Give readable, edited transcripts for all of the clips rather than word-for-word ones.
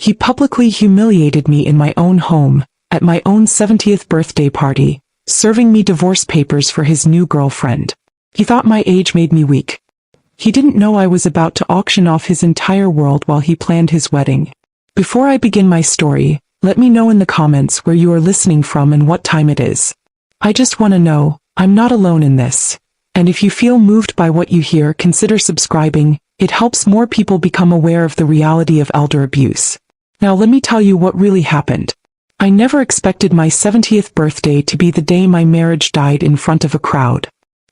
He publicly humiliated me in my own home, at my own 70th birthday party, serving me divorce papers for his new girlfriend. He thought my age made me weak. He didn't know I was about to auction off his entire world while he planned his wedding. Before I begin my story, let me know in the comments where you are listening from and what time it is. I just want to know, I'm not alone in this. And if you feel moved by what you hear, consider subscribing. It helps more people become aware of the reality of elder abuse. Now let me tell you what really happened. I never expected my 70th birthday to be the day my marriage died in front of a crowd.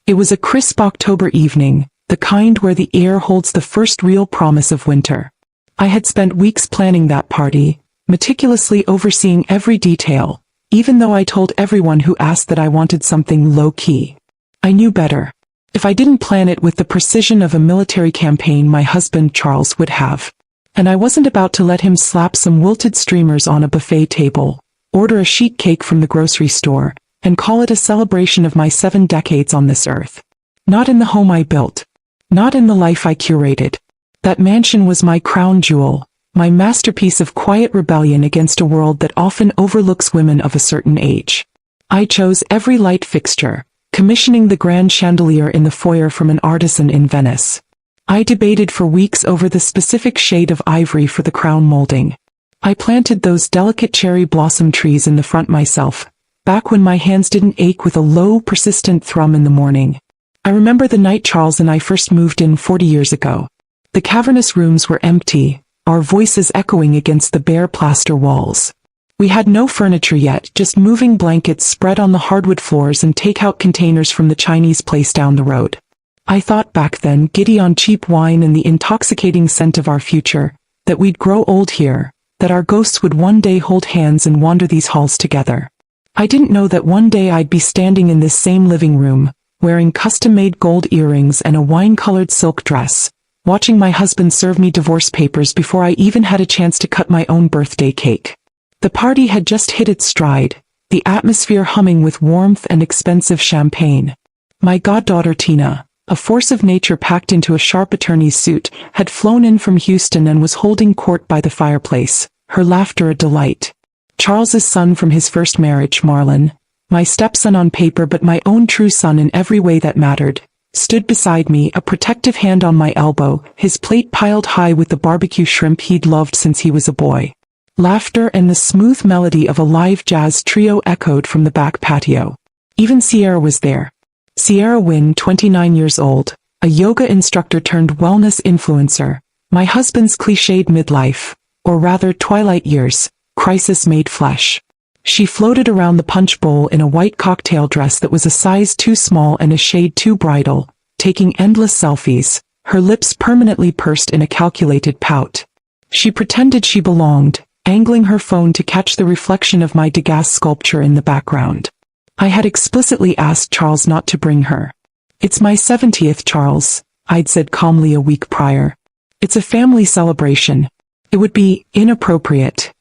It was a crisp October evening, the kind where the air holds the first real promise of winter. I had spent weeks planning that party, meticulously overseeing every detail, even though I told everyone who asked that I wanted something low-key. I knew better. If I didn't plan it with the precision of a military campaign my husband Charles would have. And I wasn't about to let him slap some wilted streamers on a buffet table, order a sheet cake from the grocery store, and call it a celebration of my 7 decades on this earth. Not in the home I built. Not in the life I curated. That mansion was my crown jewel, my masterpiece of quiet rebellion against a world that often overlooks women of a certain age. I chose every light fixture, commissioning the grand chandelier in the foyer from an artisan in Venice. I debated for weeks over the specific shade of ivory for the crown molding. I planted those delicate cherry blossom trees in the front myself, back when my hands didn't ache with a low, persistent thrum in the morning. I remember the night Charles and I first moved in 40 years ago. The cavernous rooms were empty, our voices echoing against the bare plaster walls. We had no furniture yet, just moving blankets spread on the hardwood floors and takeout containers from the Chinese place down the road. I thought back then, giddy on cheap wine and the intoxicating scent of our future, that we'd grow old here, that our ghosts would one day hold hands and wander these halls together. I didn't know that one day I'd be standing in this same living room, wearing custom-made gold earrings and a wine-colored silk dress, watching my husband serve me divorce papers before I even had a chance to cut my own birthday cake. The party had just hit its stride, the atmosphere humming with warmth and expensive champagne. My goddaughter Tina, a force of nature packed into a sharp attorney's suit, had flown in from Houston and was holding court by the fireplace, her laughter a delight. Charles's son from his first marriage, Marlon, my stepson on paper but my own true son in every way that mattered, stood beside me, a protective hand on my elbow, his plate piled high with the barbecue shrimp he'd loved since he was a boy. Laughter and the smooth melody of a live jazz trio echoed from the back patio. Even Sierra was there. Sierra Wynn, 29 years old, a yoga instructor turned wellness influencer, my husband's cliched midlife, or rather twilight years, crisis made flesh. She floated around the punch bowl in a white cocktail dress that was a size too small and a shade too bridal, taking endless selfies, her lips permanently pursed in a calculated pout. She pretended she belonged, angling her phone to catch the reflection of my Degas sculpture in the background. I had explicitly asked Charles not to bring her. "It's my 70th, Charles," I'd said calmly a week prior. "It's a family celebration. It would be inappropriate."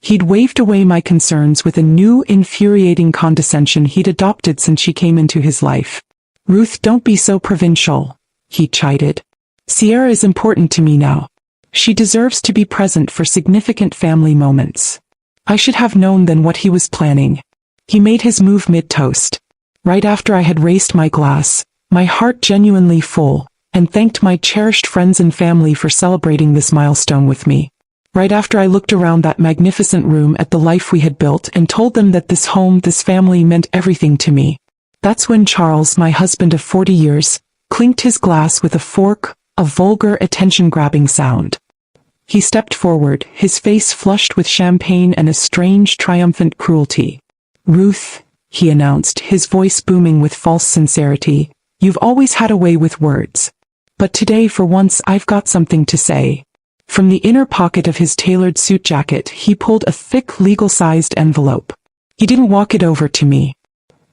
He'd waved away my concerns with a new, infuriating condescension he'd adopted since she came into his life. "Ruth, don't be so provincial," he chided. "Sierra is important to me now. She deserves to be present for significant family moments." I should have known then what he was planning. He made his move mid-toast. Right after I had raised my glass, my heart genuinely full, and thanked my cherished friends and family for celebrating this milestone with me. Right after I looked around that magnificent room at the life we had built and told them that this home, this family meant everything to me. That's when Charles, my husband of 40 years, clinked his glass with a fork, a vulgar, attention-grabbing sound. He stepped forward, his face flushed with champagne and a strange, triumphant cruelty. "Ruth," he announced, his voice booming with false sincerity, "you've always had a way with words. But today, for once, I've got something to say." From the inner pocket of his tailored suit jacket, he pulled a thick, legal-sized envelope. He didn't walk it over to me.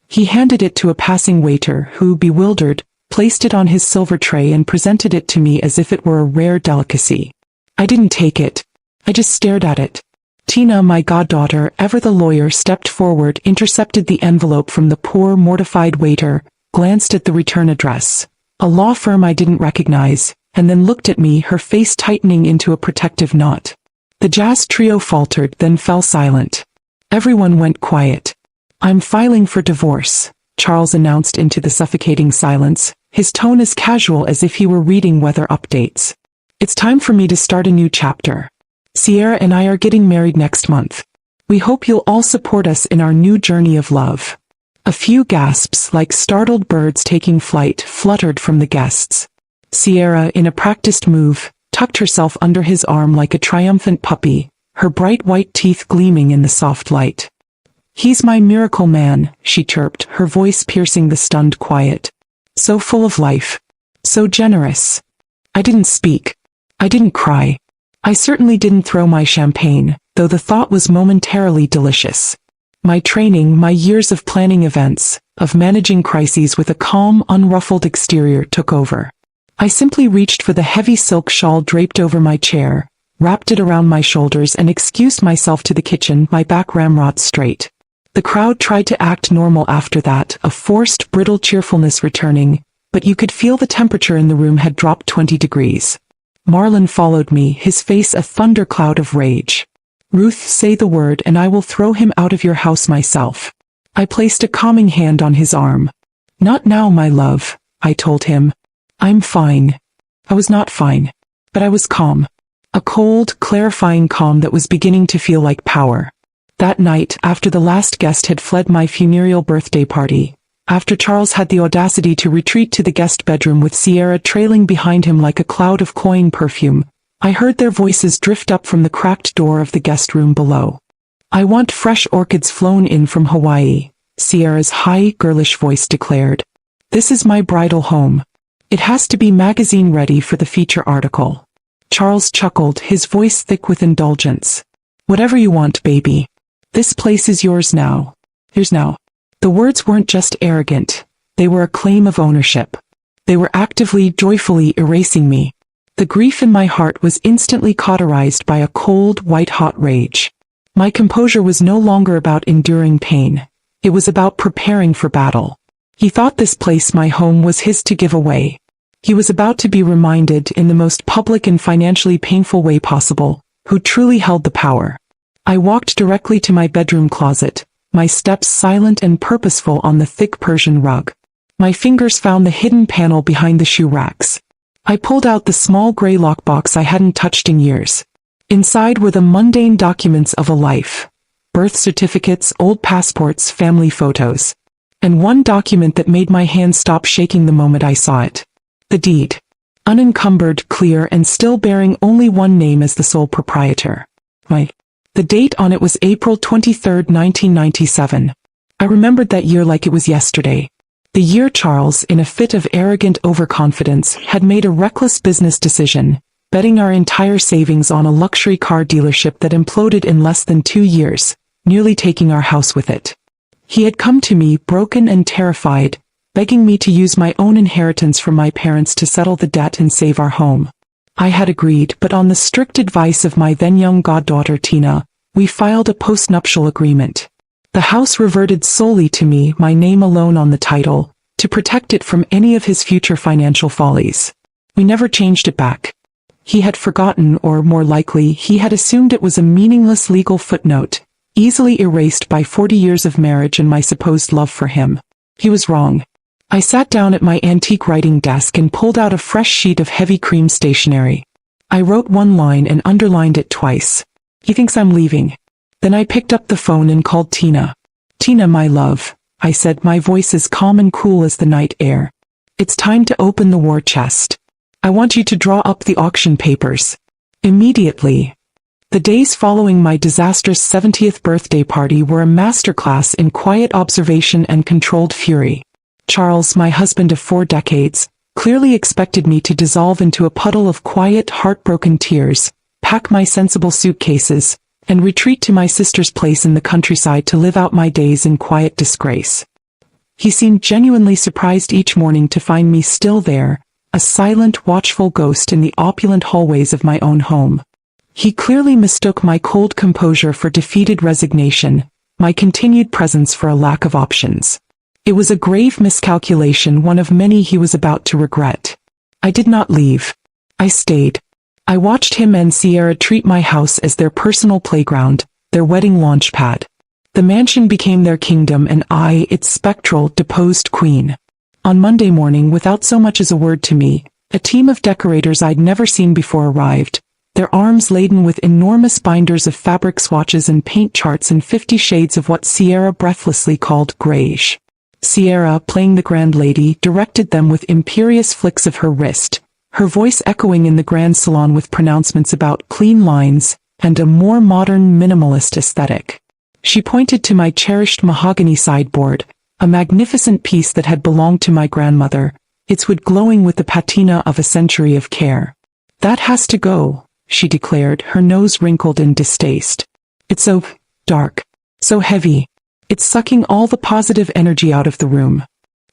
He handed it to a passing waiter who, bewildered, placed it on his silver tray and presented it to me as if it were a rare delicacy. I didn't take it. I just stared at it. Tina, my goddaughter, ever the lawyer, stepped forward, intercepted the envelope from the poor, mortified waiter, glanced at the return address, a law firm I didn't recognize, and then looked at me, her face tightening into a protective knot. The jazz trio faltered, then fell silent. Everyone went quiet. "I'm filing for divorce," Charles announced into the suffocating silence, his tone as casual as if he were reading weather updates. "It's time for me to start a new chapter. Sierra and I are getting married next month. We hope you'll all support us in our new journey of love." A few gasps, like startled birds taking flight, fluttered from the guests. Sierra, in a practiced move, tucked herself under his arm like a triumphant puppy, her bright white teeth gleaming in the soft light. "He's my miracle man," she chirped, her voice piercing the stunned quiet. "So full of life. So generous." I didn't speak. I didn't cry. I certainly didn't throw my champagne, though the thought was momentarily delicious. My training, my years of planning events, of managing crises with a calm, unruffled exterior took over. I simply reached for the heavy silk shawl draped over my chair, wrapped it around my shoulders and excused myself to the kitchen, my back ramrod straight. The crowd tried to act normal after that, a forced, brittle cheerfulness returning, but you could feel the temperature in the room had dropped 20 degrees. Marlon followed me, his face a thundercloud of rage. "Ruth, say the word and I will throw him out of your house myself." I placed a calming hand on his arm. "Not now, my love," I told him. "I'm fine." I was not fine, but I was calm. A cold, clarifying calm that was beginning to feel like power. That night, after the last guest had fled my funereal birthday party, after Charles had the audacity to retreat to the guest bedroom with Sierra trailing behind him like a cloud of cloying perfume, I heard their voices drift up from the cracked door of the guest room below. "I want fresh orchids flown in from Hawaii," Sierra's high, girlish voice declared. "This is my bridal home. It has to be magazine-ready for the feature article." Charles chuckled, his voice thick with indulgence. "Whatever you want, baby. This place is yours now. Here's now." The words weren't just arrogant. They were a claim of ownership. They were actively, joyfully erasing me. The grief in my heart was instantly cauterized by a cold, white-hot rage. My composure was no longer about enduring pain. It was about preparing for battle. He thought this place, my home, was his to give away. He was about to be reminded, in the most public and financially painful way possible, who truly held the power. I walked directly to my bedroom closet, my steps silent and purposeful on the thick Persian rug. My fingers found the hidden panel behind the shoe racks. I pulled out the small gray lockbox I hadn't touched in years. Inside were the mundane documents of a life. Birth certificates, old passports, family photos. And one document that made my hand stop shaking the moment I saw it. The deed. Unencumbered, clear, and still bearing only one name as the sole proprietor. The date on it was April 23, 1997. I remembered that year like it was yesterday. The year Charles, in a fit of arrogant overconfidence, had made a reckless business decision, betting our entire savings on a luxury car dealership that imploded in less than 2 years, nearly taking our house with it. He had come to me, broken and terrified, begging me to use my own inheritance from my parents to settle the debt and save our home. I had agreed, but on the strict advice of my then-young goddaughter Tina, we filed a postnuptial agreement. The house reverted solely to me, my name alone on the title, to protect it from any of his future financial follies. We never changed it back. He had forgotten, or more likely, he had assumed it was a meaningless legal footnote, easily erased by 40 years of marriage and my supposed love for him. He was wrong. I sat down at my antique writing desk and pulled out a fresh sheet of heavy cream stationery. I wrote one line and underlined it twice. "He thinks I'm leaving." Then I picked up the phone and called Tina. "Tina, my love," I said, my voice as calm and cool as the night air. "It's time to open the war chest. I want you to draw up the auction papers. Immediately." The days following my disastrous 70th birthday party were a masterclass in quiet observation and controlled fury. Charles, my husband of 4 decades, clearly expected me to dissolve into a puddle of quiet, heartbroken tears, pack my sensible suitcases, and retreat to my sister's place in the countryside to live out my days in quiet disgrace. He seemed genuinely surprised each morning to find me still there, a silent, watchful ghost in the opulent hallways of my own home. He clearly mistook my cold composure for defeated resignation, my continued presence for a lack of options. It was a grave miscalculation, one of many he was about to regret. I did not leave. I stayed. I watched him and Sierra treat my house as their personal playground, their wedding launchpad. The mansion became their kingdom and I, its spectral, deposed queen. On Monday morning, without so much as a word to me, a team of decorators I'd never seen before arrived, their arms laden with enormous binders of fabric swatches and paint charts and 50 shades of what Sierra breathlessly called grayish. Sierra, playing the grand lady, directed them with imperious flicks of her wrist, her voice echoing in the grand salon with pronouncements about clean lines and a more modern minimalist aesthetic. She pointed to my cherished mahogany sideboard, a magnificent piece that had belonged to my grandmother, its wood glowing with the patina of a century of care. "That has to go," she declared, her nose wrinkled in distaste. "It's so dark, so heavy. It's sucking all the positive energy out of the room."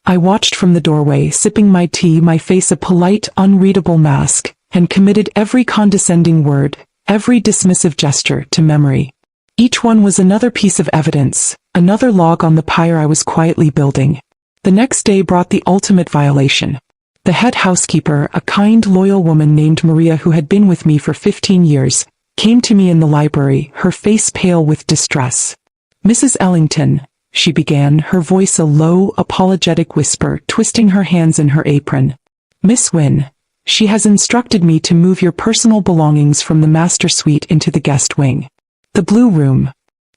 I watched from the doorway, sipping my tea, my face a polite, unreadable mask, and committed every condescending word, every dismissive gesture, to memory. Each one was another piece of evidence, another log on the pyre I was quietly building. The next day brought the ultimate violation. The head housekeeper, a kind, loyal woman named Maria who had been with me for 15 years, came to me in the library, her face pale with distress. "Mrs. Ellington," she began, her voice a low, apologetic whisper, twisting her hands in her apron. "Miss Wynne, she has instructed me to move your personal belongings from the master suite into the guest wing. The blue room.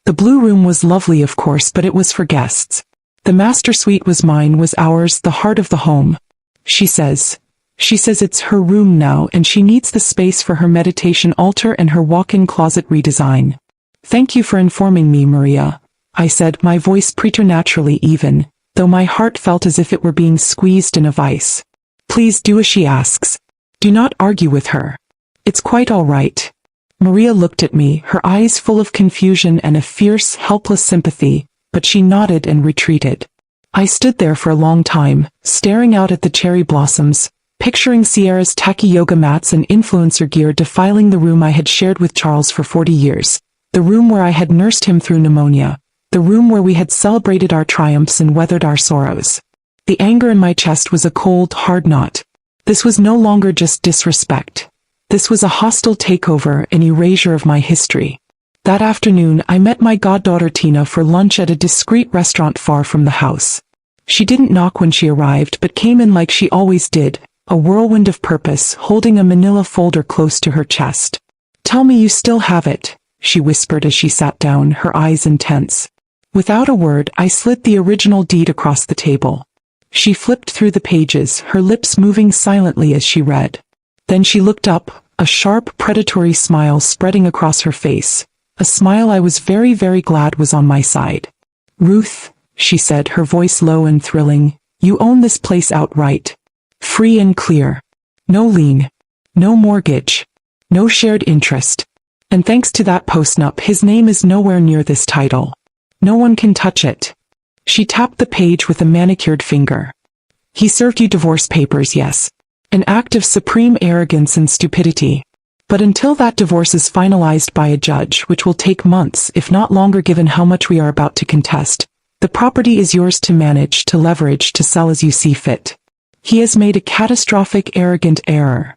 The blue room was lovely, of course, but it was for guests. The master suite was mine, was ours, the heart of the home. She says it's her room now, and she needs the space for her meditation altar and her walk-in closet redesign." "Thank you for informing me, Maria," I said, my voice preternaturally even, though my heart felt as if it were being squeezed in a vice. "Please do as she asks. Do not argue with her. It's quite all right." Maria looked at me, her eyes full of confusion and a fierce, helpless sympathy, but she nodded and retreated. I stood there for a long time, staring out at the cherry blossoms, picturing Sierra's tacky yoga mats and influencer gear defiling the room I had shared with Charles for 40 years, the room where I had nursed him through pneumonia, the room where we had celebrated our triumphs and weathered our sorrows. The anger in my chest was a cold, hard knot. This was no longer just disrespect. This was a hostile takeover, an erasure of my history. That afternoon, I met my goddaughter Tina for lunch at a discreet restaurant far from the house. She didn't knock when she arrived, but came in like she always did, a whirlwind of purpose, holding a manila folder close to her chest. "Tell me you still have it," she whispered as she sat down, her eyes intense. Without a word, I slid the original deed across the table. She flipped through the pages, her lips moving silently as she read. Then she looked up, a sharp, predatory smile spreading across her face, a smile I was very, very glad was on my side. "Ruth," she said, her voice low and thrilling, "you own this place outright. Free and clear. No lien. No mortgage. No shared interest. And thanks to that postnup, his name is nowhere near this title. No one can touch it." She tapped the page with a manicured finger. "He served you divorce papers, yes. An act of supreme arrogance and stupidity. But until that divorce is finalized by a judge, which will take months, if not longer given how much we are about to contest, the property is yours to manage, to leverage, to sell as you see fit. He has made a catastrophic, arrogant error."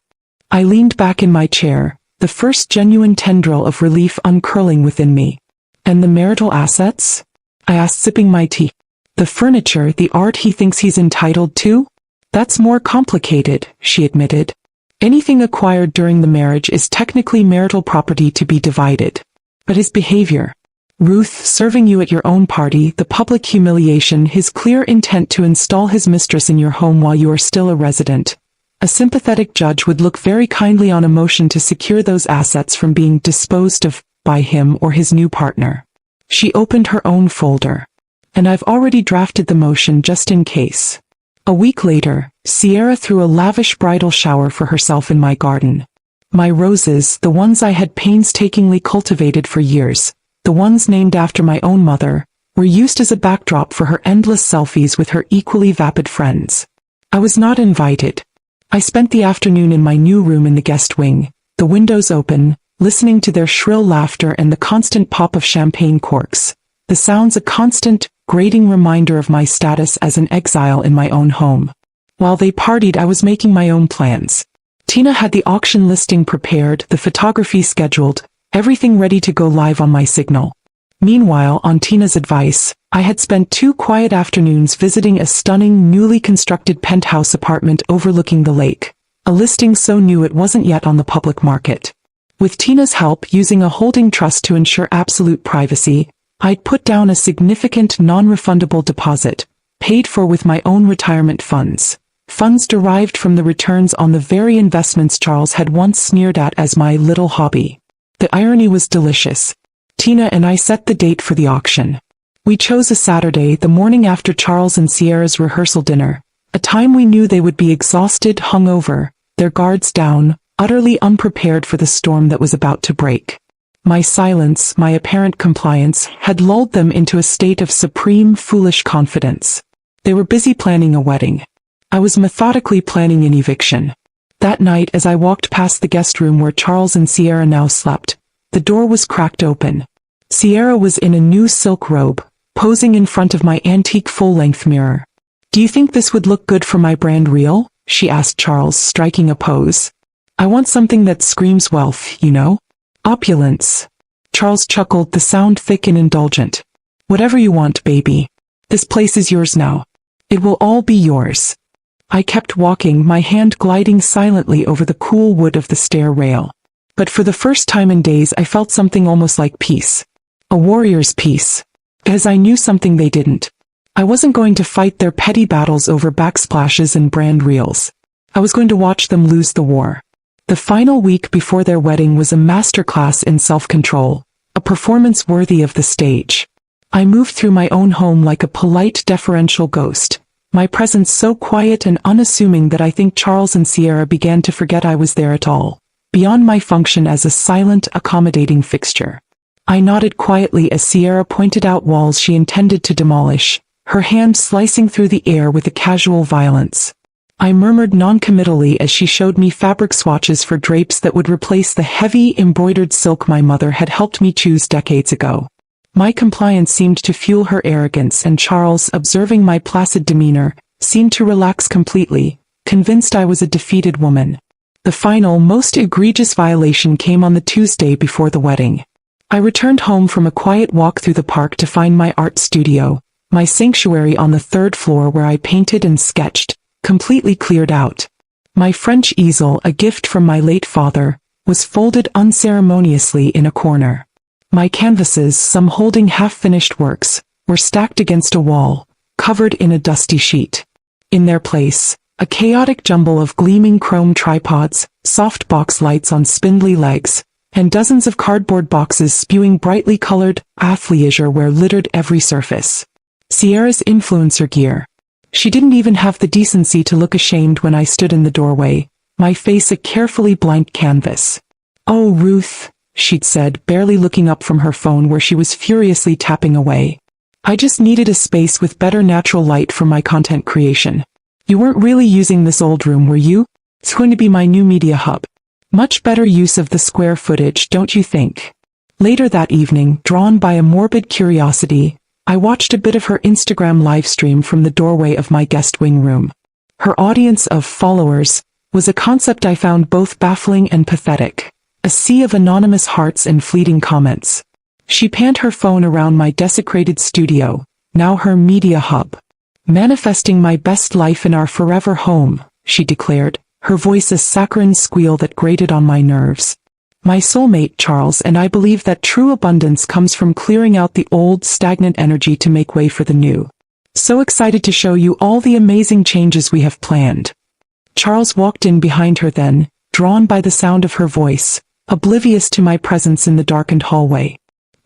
I leaned back in my chair, the first genuine tendril of relief uncurling within me. "And the marital assets?" I asked, sipping my tea. "The furniture, the art he thinks he's entitled to? That's more complicated," she admitted. "Anything acquired during the marriage is technically marital property to be divided. But his behavior, Ruth, serving you at your own party, the public humiliation, his clear intent to install his mistress in your home while you are still a resident. A sympathetic judge would look very kindly on a motion to secure those assets from being disposed of by him or his new partner." She opened her own folder. "And I've already drafted the motion just in case." A week later, Sierra threw a lavish bridal shower for herself in my garden. My roses, the ones I had painstakingly cultivated for years, the ones named after my own mother, were used as a backdrop for her endless selfies with her equally vapid friends. I was not invited. I spent the afternoon in my new room in the guest wing, the windows open, listening to their shrill laughter and the constant pop of champagne corks, the sounds a constant, grating reminder of my status as an exile in my own home. While they partied, I was making my own plans. Tina had the auction listing prepared, the photography scheduled, everything ready to go live on my signal. Meanwhile, on Tina's advice, I had spent 2 quiet afternoons visiting a stunning, newly constructed penthouse apartment overlooking the lake, a listing so new it wasn't yet on the public market. With Tina's help, using a holding trust to ensure absolute privacy, I'd put down a significant non-refundable deposit, paid for with my own retirement funds. Funds derived from the returns on the very investments Charles had once sneered at as my little hobby. The irony was delicious. Tina and I set the date for the auction. We chose a Saturday, the morning after Charles and Sierra's rehearsal dinner, a time we knew they would be exhausted, hungover, their guards down, utterly unprepared for the storm that was about to break. My silence, my apparent compliance, had lulled them into a state of supreme, foolish confidence. They were busy planning a wedding. I was methodically planning an eviction. That night, as I walked past the guest room where Charles and Sierra now slept, the door was cracked open. Sierra was in a new silk robe, posing in front of my antique full-length mirror. "Do you think this would look good for my brand reel?" she asked Charles, striking a pose. "I want something that screams wealth, you know? Opulence." Charles chuckled, the sound thick and indulgent. "Whatever you want, baby. This place is yours now. It will all be yours." I kept walking, my hand gliding silently over the cool wood of the stair rail. But for the first time in days I felt something almost like peace. A warrior's peace. Because I knew something they didn't. I wasn't going to fight their petty battles over backsplashes and brand reels. I was going to watch them lose the war. The final week before their wedding was a masterclass in self-control, a performance worthy of the stage. I moved through my own home like a polite, deferential ghost, my presence so quiet and unassuming that I think Charles and Sierra began to forget I was there at all, beyond my function as a silent, accommodating fixture. I nodded quietly as Sierra pointed out walls she intended to demolish, her hand slicing through the air with a casual violence. I murmured non-committally as she showed me fabric swatches for drapes that would replace the heavy, embroidered silk my mother had helped me choose decades ago. My compliance seemed to fuel her arrogance, and Charles, observing my placid demeanor, seemed to relax completely, convinced I was a defeated woman. The final, most egregious violation came on the Tuesday before the wedding. I returned home from a quiet walk through the park to find my art studio, my sanctuary on the 3rd floor where I painted and sketched, completely cleared out. My French easel, a gift from my late father, was folded unceremoniously in a corner. My canvases, some holding half-finished works, were stacked against a wall, covered in a dusty sheet. In their place, a chaotic jumble of gleaming chrome tripods, soft box lights on spindly legs, and dozens of cardboard boxes spewing brightly colored athleisure wear littered every surface. Sierra's influencer gear. She didn't even have the decency to look ashamed when I stood in the doorway, my face a carefully blank canvas. "Oh, Ruth," she'd said, barely looking up from her phone where she was furiously tapping away. "I just needed a space with better natural light for my content creation. You weren't really using this old room, were you? It's going to be my new media hub. Much better use of the square footage, don't you think?" Later that evening, drawn by a morbid curiosity, I watched a bit of her Instagram livestream from the doorway of my guest wing room. Her audience of followers was a concept I found both baffling and pathetic. A sea of anonymous hearts and fleeting comments. She panned her phone around my desecrated studio, now her media hub. "Manifesting my best life in our forever home," she declared, her voice a saccharine squeal that grated on my nerves. "My soulmate, Charles, and I believe that true abundance comes from clearing out the old, stagnant energy to make way for the new. So excited to show you all the amazing changes we have planned." Charles walked in behind her then, drawn by the sound of her voice, oblivious to my presence in the darkened hallway.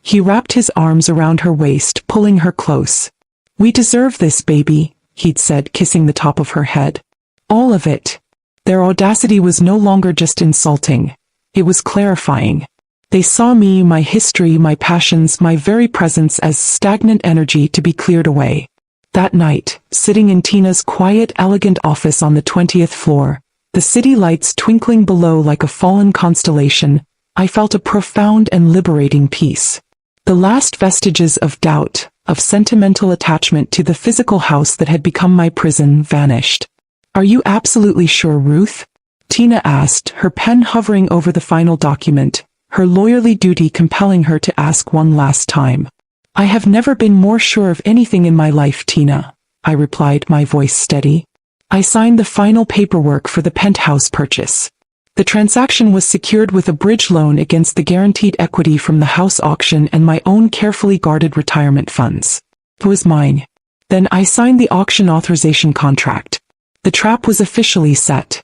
He wrapped his arms around her waist, pulling her close. "We deserve this, baby," he'd said, kissing the top of her head. "All of it." Their audacity was no longer just insulting. It was clarifying. They saw me, my history, my passions, my very presence as stagnant energy to be cleared away. That night, sitting in Tina's quiet, elegant office on the 20th floor, the city lights twinkling below like a fallen constellation, I felt a profound and liberating peace. The last vestiges of doubt, of sentimental attachment to the physical house that had become my prison, vanished. "Are you absolutely sure, Ruth?" Tina asked, her pen hovering over the final document, her lawyerly duty compelling her to ask one last time. I have never been more sure of anything in my life, Tina, I replied, my voice steady. I signed the final paperwork for the penthouse purchase. The transaction was secured with a bridge loan against the guaranteed equity from the house auction and my own carefully guarded retirement funds. It was mine. Then I signed the auction authorization contract. The trap was officially set.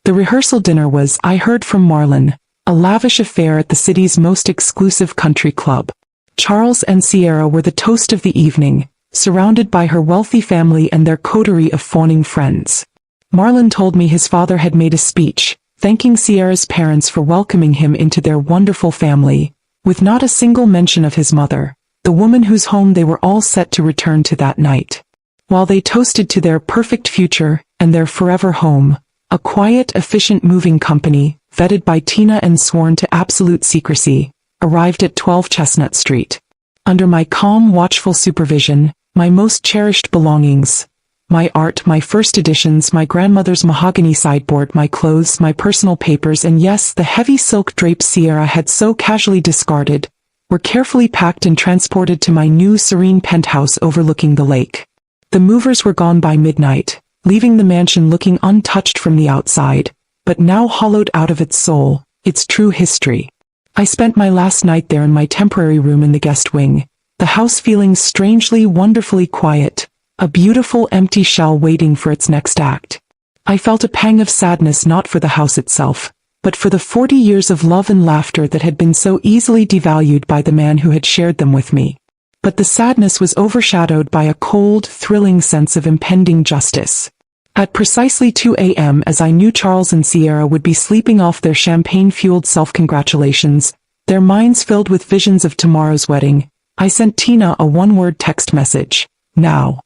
The rehearsal dinner was, I heard from Marlon, a lavish affair at the city's most exclusive country club. Charles and Sierra were the toast of the evening, surrounded by her wealthy family and their coterie of fawning friends. Marlon told me his father had made a speech, thanking Sierra's parents for welcoming him into their wonderful family, with not a single mention of his mother, the woman whose home they were all set to return to that night. While they toasted to their perfect future and their forever home, a quiet, efficient moving company, vetted by Tina and sworn to absolute secrecy, arrived at 12 Chestnut Street. Under my calm, watchful supervision, my most cherished belongings, my art, my first editions, my grandmother's mahogany sideboard, my clothes, my personal papers, and yes, the heavy silk drapes Sierra had so casually discarded, were carefully packed and transported to my new serene penthouse overlooking the lake. The movers were gone by midnight, leaving the mansion looking untouched from the outside, but now hollowed out of its soul, its true history. I spent my last night there in my temporary room in the guest wing, the house feeling strangely, wonderfully quiet, a beautiful empty shell waiting for its next act. I felt a pang of sadness not for the house itself, but for the 40 years of love and laughter that had been so easily devalued by the man who had shared them with me. But the sadness was overshadowed by a cold, thrilling sense of impending justice. At precisely 2 a.m., as I knew Charles and Sierra would be sleeping off their champagne-fueled self-congratulations, their minds filled with visions of tomorrow's wedding, I sent Tina a one-word text message, now.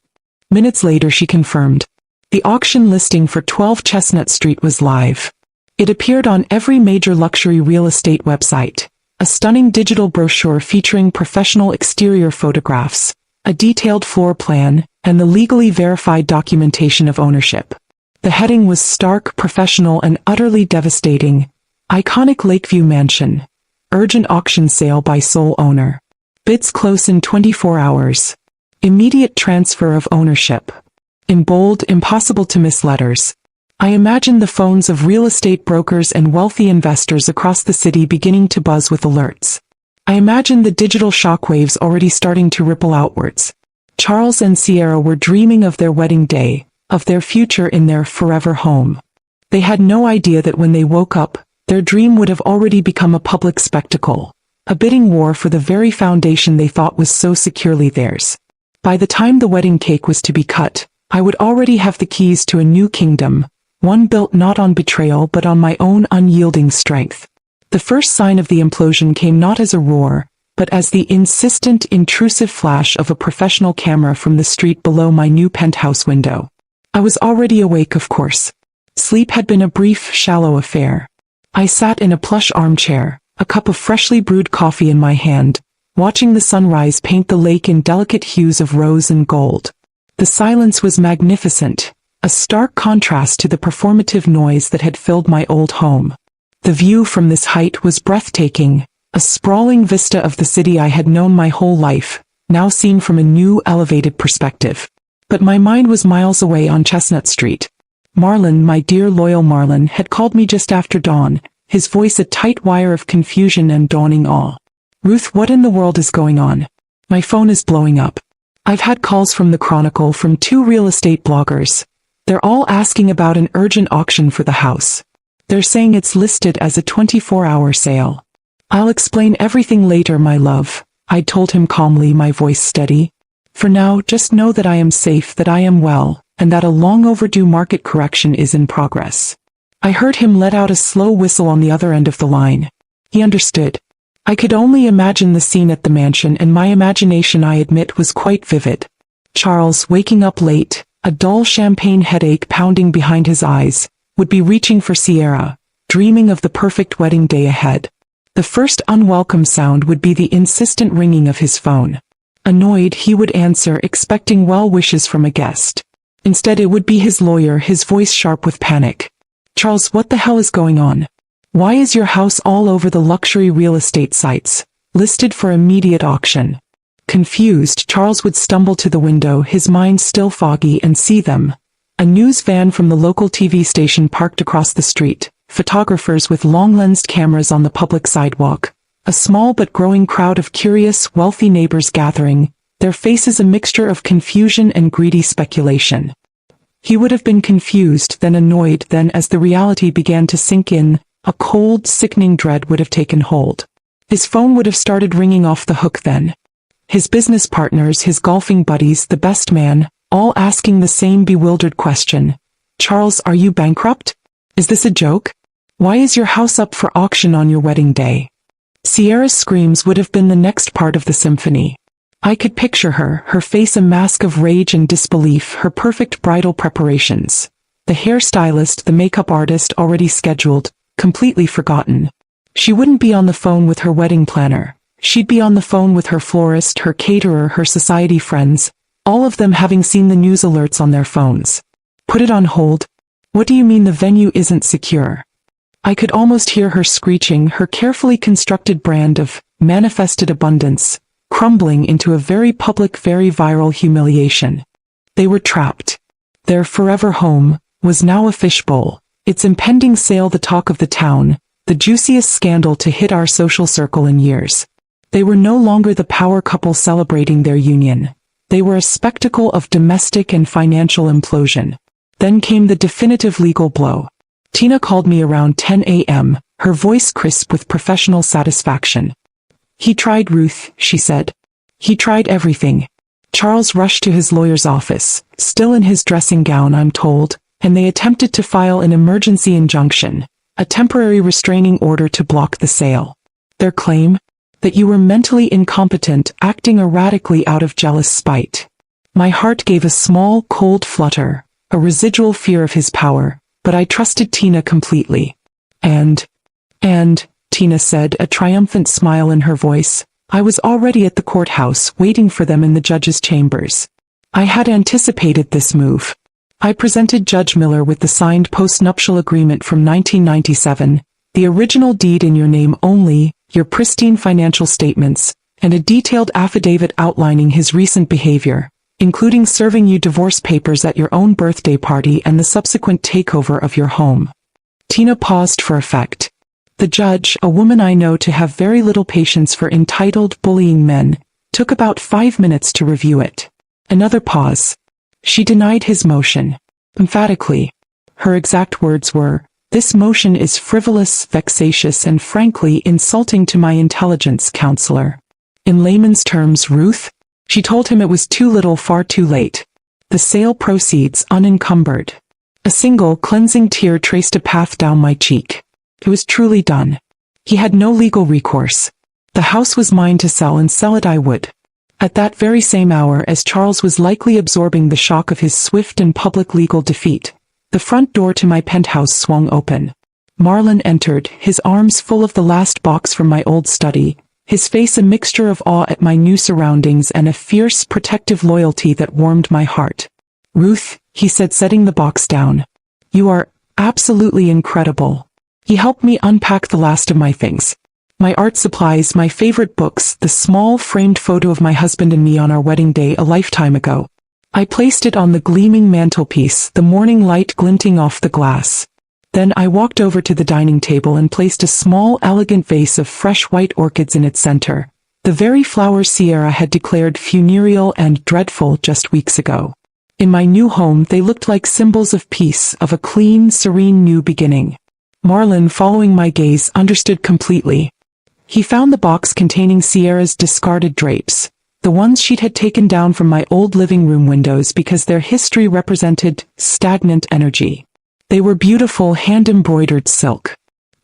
Minutes later she confirmed. The auction listing for 12 Chestnut Street was live. It appeared on every major luxury real estate website, a stunning digital brochure featuring professional exterior photographs, a detailed floor plan, and the legally verified documentation of ownership. The heading was stark, professional, and utterly devastating. Iconic Lakeview Mansion. Urgent auction sale by sole owner. Bids close in 24 hours. Immediate transfer of ownership. In bold, impossible to miss letters. I imagined the phones of real estate brokers and wealthy investors across the city beginning to buzz with alerts. I imagined the digital shockwaves already starting to ripple outwards. Charles and Sierra were dreaming of their wedding day, of their future in their forever home. They had no idea that when they woke up, their dream would have already become a public spectacle, a bidding war for the very foundation they thought was so securely theirs. By the time the wedding cake was to be cut, I would already have the keys to a new kingdom, one built not on betrayal but on my own unyielding strength. The first sign of the implosion came not as a roar, but as the insistent, intrusive flash of a professional camera from the street below my new penthouse window. I was already awake, of course. Sleep had been a brief, shallow affair. I sat in a plush armchair, a cup of freshly brewed coffee in my hand, watching the sunrise paint the lake in delicate hues of rose and gold. The silence was magnificent, a stark contrast to the performative noise that had filled my old home. The view from this height was breathtaking, a sprawling vista of the city I had known my whole life, now seen from a new, elevated perspective. But my mind was miles away on Chestnut Street. Marlon, my dear loyal Marlon, had called me just after dawn, his voice a tight wire of confusion and dawning awe. Ruth, what in the world is going on? My phone is blowing up. I've had calls from the Chronicle, from 2 real estate bloggers. They're all asking about an urgent auction for the house. They're saying it's listed as a 24-hour sale. I'll explain everything later, my love, I told him calmly, my voice steady. For now, just know that I am safe, that I am well, and that a long overdue market correction is in progress. I heard him let out a slow whistle on the other end of the line. He understood. I could only imagine the scene at the mansion, and my imagination, I admit, was quite vivid. Charles, waking up late, a dull champagne headache pounding behind his eyes, would be reaching for Sierra, dreaming of the perfect wedding day ahead. The first unwelcome sound would be the insistent ringing of his phone. Annoyed, he would answer, expecting well wishes from a guest. Instead, it would be his lawyer, his voice sharp with panic. Charles, what the hell is going on? Why is your house all over the luxury real estate sites, listed for immediate auction? Confused, Charles would stumble to the window, his mind still foggy, and see them. A news van from the local TV station parked across the street, photographers with long-lensed cameras on the public sidewalk, a small but growing crowd of curious, wealthy neighbors gathering, their faces a mixture of confusion and greedy speculation. He would have been confused, then annoyed, then as the reality began to sink in, a cold, sickening dread would have taken hold. His phone would have started ringing off the hook then. His business partners, his golfing buddies, the best man, all asking the same bewildered question. Charles, are you bankrupt? Is this a joke? Why is your house up for auction on your wedding day? Sierra's screams would have been the next part of the symphony. I could picture her, her face a mask of rage and disbelief, her perfect bridal preparations. The hairstylist, the makeup artist already scheduled, completely forgotten. She wouldn't be on the phone with her wedding planner. She'd be on the phone with her florist, her caterer, her society friends, all of them having seen the news alerts on their phones. Put it on hold? What do you mean the venue isn't secure? I could almost hear her screeching, her carefully constructed brand of manifested abundance, crumbling into a very public, very viral humiliation. They were trapped. Their forever home was now a fishbowl, its impending sale the talk of the town, the juiciest scandal to hit our social circle in years. They were no longer the power couple celebrating their union. They were a spectacle of domestic and financial implosion. Then came the definitive legal blow. Tina called me around 10 a.m., her voice crisp with professional satisfaction. He tried, Ruth, she said. He tried everything. Charles rushed to his lawyer's office, still in his dressing gown, I'm told, and they attempted to file an emergency injunction, a temporary restraining order to block the sale. Their claim? That you were mentally incompetent, acting erratically out of jealous spite. My heart gave a small, cold flutter, a residual fear of his power, but I trusted Tina completely. And, Tina said, a triumphant smile in her voice, I was already at the courthouse, waiting for them in the judge's chambers. I had anticipated this move. I presented Judge Miller with the signed post-nuptial agreement from 1997, the original deed in your name only, your pristine financial statements, and a detailed affidavit outlining his recent behavior, including serving you divorce papers at your own birthday party and the subsequent takeover of your home. Tina paused for effect. The judge, a woman I know to have very little patience for entitled, bullying men, took about 5 minutes to review it. Another pause. She denied his motion. Emphatically. Her exact words were, "This motion is frivolous, vexatious, and frankly insulting to my intelligence, counselor." In layman's terms, Ruth? She told him it was too little, far too late. The sale proceeds unencumbered. A single cleansing tear traced a path down my cheek. It was truly done. He had no legal recourse. The house was mine to sell, and sell it I would. At that very same hour, as Charles was likely absorbing the shock of his swift and public legal defeat, the front door to my penthouse swung open. Marlon entered, his arms full of the last box from my old study, his face a mixture of awe at my new surroundings and a fierce, protective loyalty that warmed my heart. "Ruth," he said, setting the box down. "You are absolutely incredible." He helped me unpack the last of my things. My art supplies, my favorite books, the small framed photo of my husband and me on our wedding day a lifetime ago. I placed it on the gleaming mantelpiece, the morning light glinting off the glass. Then I walked over to the dining table and placed a small, elegant vase of fresh white orchids in its center, the very flowers Sierra had declared funereal and dreadful just weeks ago. In my new home, they looked like symbols of peace, of a clean, serene new beginning. Marlon, following my gaze, understood completely. He found the box containing Sierra's discarded drapes, the ones she'd had taken down from my old living room windows because their history represented stagnant energy. They were beautiful hand-embroidered silk.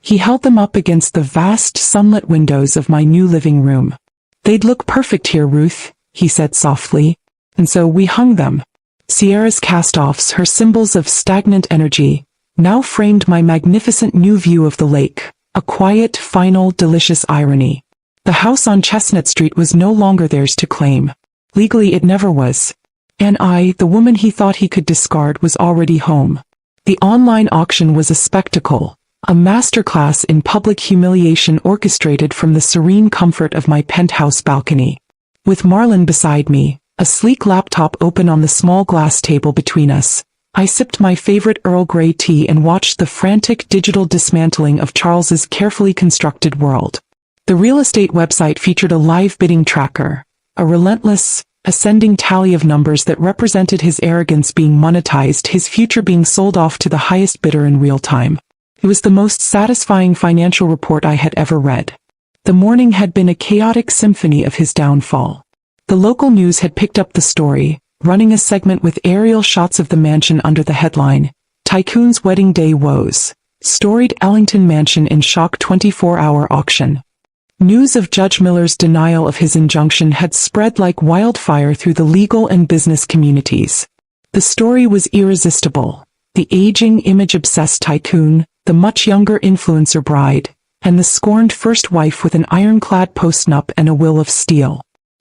He held them up against the vast sunlit windows of my new living room. "They'd look perfect here, Ruth," he said softly, and so we hung them. Sierra's cast-offs, her symbols of stagnant energy, now framed my magnificent new view of the lake, a quiet, final, delicious irony. The house on Chestnut Street was no longer theirs to claim. Legally it never was. And I, the woman he thought he could discard, was already home. The online auction was a spectacle, a masterclass in public humiliation orchestrated from the serene comfort of my penthouse balcony. With Marlon beside me, a sleek laptop open on the small glass table between us, I sipped my favorite Earl Grey tea and watched the frantic digital dismantling of Charles's carefully constructed world. The real estate website featured a live bidding tracker, a relentless, ascending tally of numbers that represented his arrogance being monetized, his future being sold off to the highest bidder in real time. It was the most satisfying financial report I had ever read. The morning had been a chaotic symphony of his downfall. The local news had picked up the story, running a segment with aerial shots of the mansion under the headline, "Tycoon's Wedding Day Woes. Storied Ellington Mansion in Shock 24-Hour Auction." News of Judge Miller's denial of his injunction had spread like wildfire through the legal and business communities. The story was irresistible. The aging, image-obsessed tycoon, the much younger influencer bride, and the scorned first wife with an ironclad postnup and a will of steel.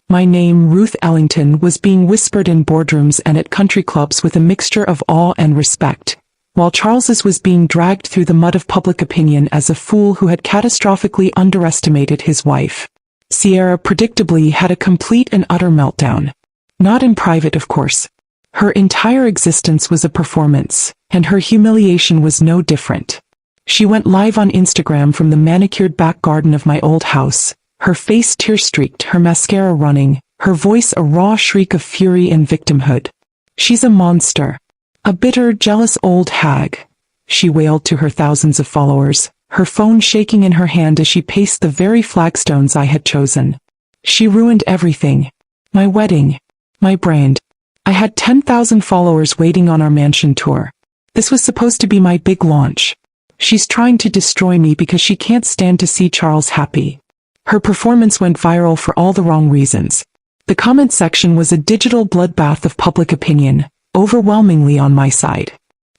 My name, Ruth Ellington, was being whispered in boardrooms and at country clubs with a mixture of awe and respect, while Charles's was being dragged through the mud of public opinion as a fool who had catastrophically underestimated his wife. Sierra predictably had a complete and utter meltdown. Not in private, of course. Her entire existence was a performance, and her humiliation was no different. She went live on Instagram from the manicured back garden of my old house, her face tear-streaked, her mascara running, her voice a raw shriek of fury and victimhood. "She's a monster. A bitter, jealous old hag," she wailed to her thousands of followers, her phone shaking in her hand as she paced the very flagstones I had chosen. "She ruined everything. My wedding. My brand. I had 10,000 followers waiting on our mansion tour. This was supposed to be my big launch. She's trying to destroy me because she can't stand to see Charles happy." Her performance went viral for all the wrong reasons. The comment section was a digital bloodbath of public opinion, overwhelmingly on my side.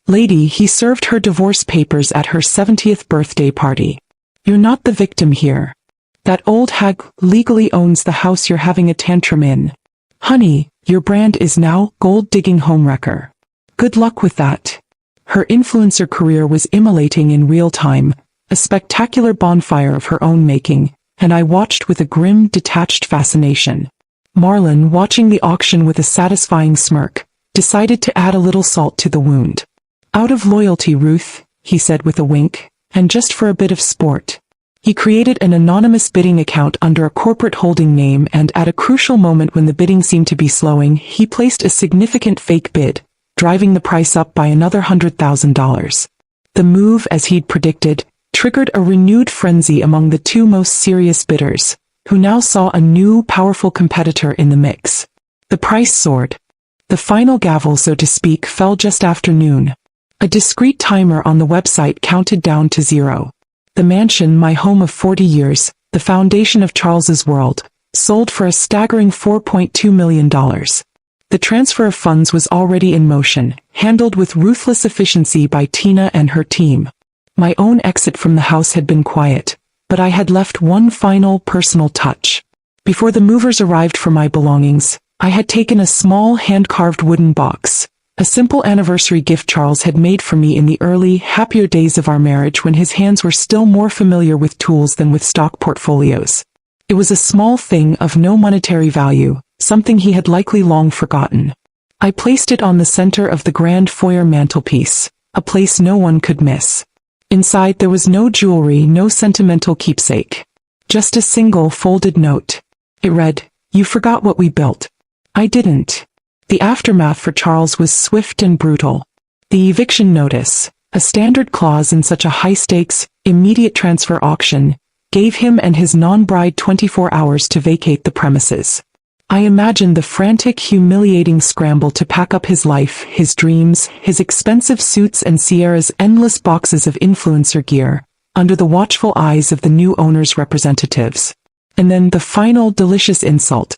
"Lady, he served her divorce papers at her 70th birthday party. You're not the victim here. That old hag legally owns the house you're having a tantrum in. Honey, your brand is now gold-digging homewrecker. Good luck with that." Her influencer career was immolating in real time, a spectacular bonfire of her own making, and I watched with a grim, detached fascination. Marlon, watching the auction with a satisfying smirk, decided to add a little salt to the wound. "Out of loyalty, Ruth," he said with a wink, "and just for a bit of sport." He created an anonymous bidding account under a corporate holding name, and at a crucial moment when the bidding seemed to be slowing, he placed a significant fake bid, driving the price up by another $100,000. The move, as he'd predicted, triggered a renewed frenzy among the two most serious bidders, who now saw a new, powerful competitor in the mix. The price soared. The final gavel, so to speak, fell just after noon. A discreet timer on the website counted down to 0. The mansion, my home of 40 years, the foundation of Charles's world, sold for a staggering $4.2 million. The transfer of funds was already in motion, handled with ruthless efficiency by Tina and her team. My own exit from the house had been quiet, but I had left one final personal touch. Before the movers arrived for my belongings, I had taken a small hand-carved wooden box, a simple anniversary gift Charles had made for me in the early, happier days of our marriage when his hands were still more familiar with tools than with stock portfolios. It was a small thing of no monetary value, something he had likely long forgotten. I placed it on the center of the grand foyer mantelpiece, a place no one could miss. Inside there was no jewelry, no sentimental keepsake. Just a single folded note. It read, "You forgot what we built." I didn't. The aftermath for Charles was swift and brutal. The eviction notice, a standard clause in such a high-stakes, immediate transfer auction, gave him and his non-bride 24 hours to vacate the premises. I imagined the frantic, humiliating scramble to pack up his life, his dreams, his expensive suits and Sierra's endless boxes of influencer gear, under the watchful eyes of the new owner's representatives. And then the final delicious insult.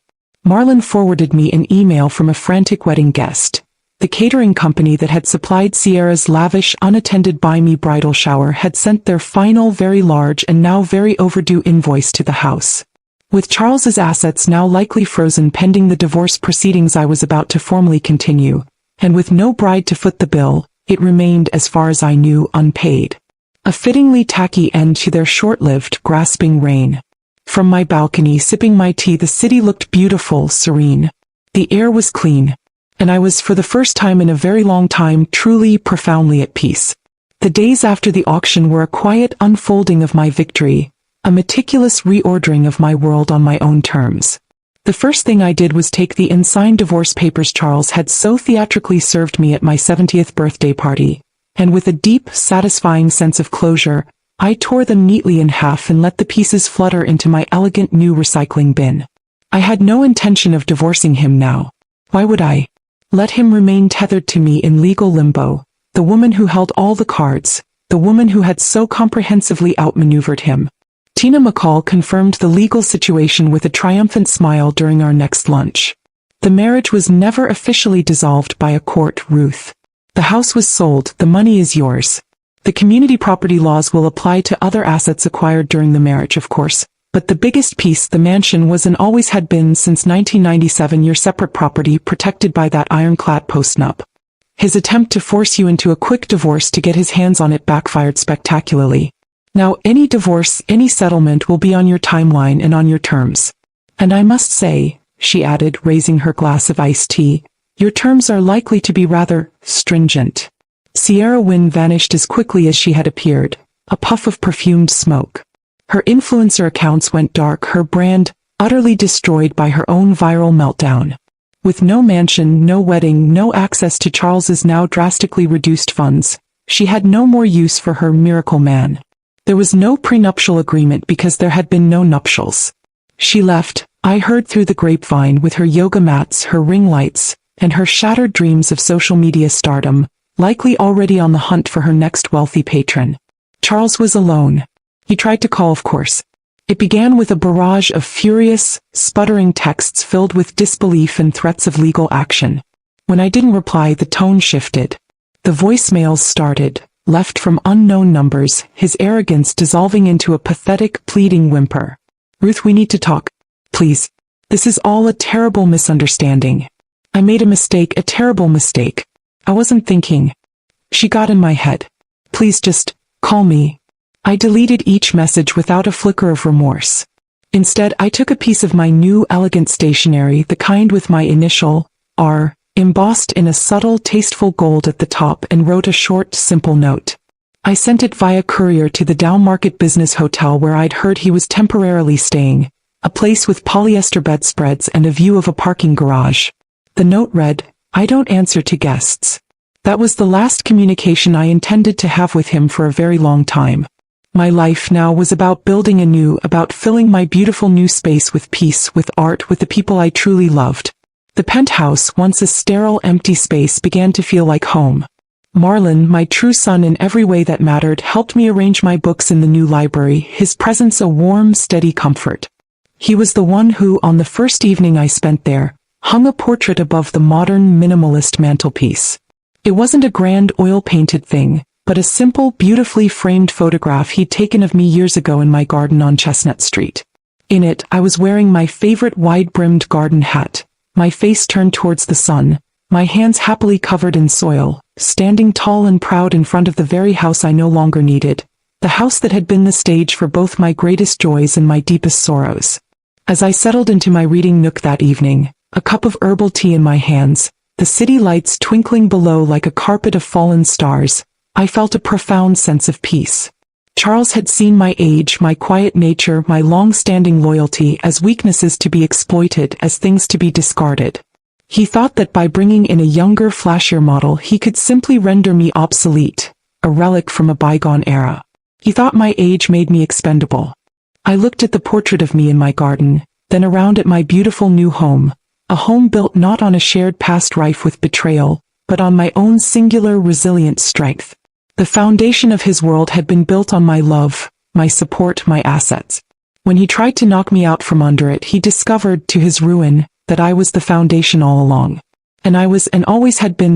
Marlon forwarded me an email from a frantic wedding guest. The catering company that had supplied Sierra's lavish, unattended buy-me bridal shower had sent their final, very large and now very overdue invoice to the house. With Charles's assets now likely frozen pending the divorce proceedings I was about to formally continue, and with no bride to foot the bill, It remained, as far as I knew, unpaid. A fittingly tacky end to their short-lived, grasping reign. From my balcony, sipping my tea, the city looked beautiful, serene. The air was clean. And I was, for the first time in a very long time, truly, profoundly at peace. The days after the auction were a quiet unfolding of my victory, a meticulous reordering of my world on my own terms. The first thing I did was take the unsigned divorce papers Charles had so theatrically served me at my 70th birthday party, and with a deep, satisfying sense of closure, I tore them neatly in half and let the pieces flutter into my elegant new recycling bin. I had no intention of divorcing him now. Why would I? Let him remain tethered to me in legal limbo, the woman who held all the cards, the woman who had so comprehensively outmaneuvered him. Tina McCall confirmed the legal situation with a triumphant smile during our next lunch. The marriage was never officially dissolved by a court, Ruth. The house was sold, the money is yours. The community property laws will apply to other assets acquired during the marriage, of course, but the biggest piece, the mansion, was and always had been since 1997 your separate property protected by that ironclad postnup. His attempt to force you into a quick divorce to get his hands on it backfired spectacularly. Now, any divorce, any settlement will be on your timeline and on your terms. And I must say, she added, raising her glass of iced tea, your terms are likely to be rather stringent. Sierra Wynn vanished as quickly as she had appeared, a puff of perfumed smoke. Her influencer accounts went dark, her brand utterly destroyed by her own viral meltdown. With no mansion, no wedding, no access to Charles's now drastically reduced funds, she had no more use for her miracle man. There was no prenuptial agreement because there had been no nuptials. She left, I heard through the grapevine, with her yoga mats, her ring lights, and her shattered dreams of social media stardom, likely already on the hunt for her next wealthy patron. Charles was alone. He tried to call, of course. It began with a barrage of furious, sputtering texts filled with disbelief and threats of legal action. When I didn't reply, the tone shifted. The voicemails started, left from unknown numbers, his arrogance dissolving into a pathetic, pleading whimper. Ruth, we need to talk. Please. This is all a terrible misunderstanding. I made a mistake, a terrible mistake. I wasn't thinking. She got in my head. Please just call me. I deleted each message without a flicker of remorse. Instead, I took a piece of my new elegant stationery, the kind with my initial, R, embossed in a subtle, tasteful gold at the top, and wrote a short, simple note. I sent it via courier to the downmarket business hotel where I'd heard he was temporarily staying, a place with polyester bedspreads and a view of a parking garage. The note read, I don't answer to guests. That was the last communication I intended to have with him for a very long time. My life now was about building anew, about filling my beautiful new space with peace, with art, with the people I truly loved. The penthouse, once a sterile, empty space, began to feel like home. Marlon, my true son in every way that mattered, helped me arrange my books in the new library, his presence a warm, steady comfort. He was the one who, on the first evening I spent there, hung a portrait above the modern, minimalist mantelpiece. It wasn't a grand oil-painted thing, but a simple, beautifully framed photograph he'd taken of me years ago in my garden on Chestnut Street. In it, I was wearing my favorite wide-brimmed garden hat, my face turned towards the sun, my hands happily covered in soil, standing tall and proud in front of the very house I no longer needed, the house that had been the stage for both my greatest joys and my deepest sorrows. As I settled into my reading nook that evening, a cup of herbal tea in my hands, the city lights twinkling below like a carpet of fallen stars, I felt a profound sense of peace. Charles had seen my age, my quiet nature, my long-standing loyalty as weaknesses to be exploited, as things to be discarded. He thought that by bringing in a younger, flashier model he could simply render me obsolete, a relic from a bygone era. He thought my age made me expendable. I looked at the portrait of me in my garden, then around at my beautiful new home, a home built not on a shared past rife with betrayal, but on my own singular, resilient strength. The foundation of his world had been built on my love, my support, my assets. When he tried to knock me out from under it, he discovered, to his ruin, that I was the foundation all along. And I was, and always had been,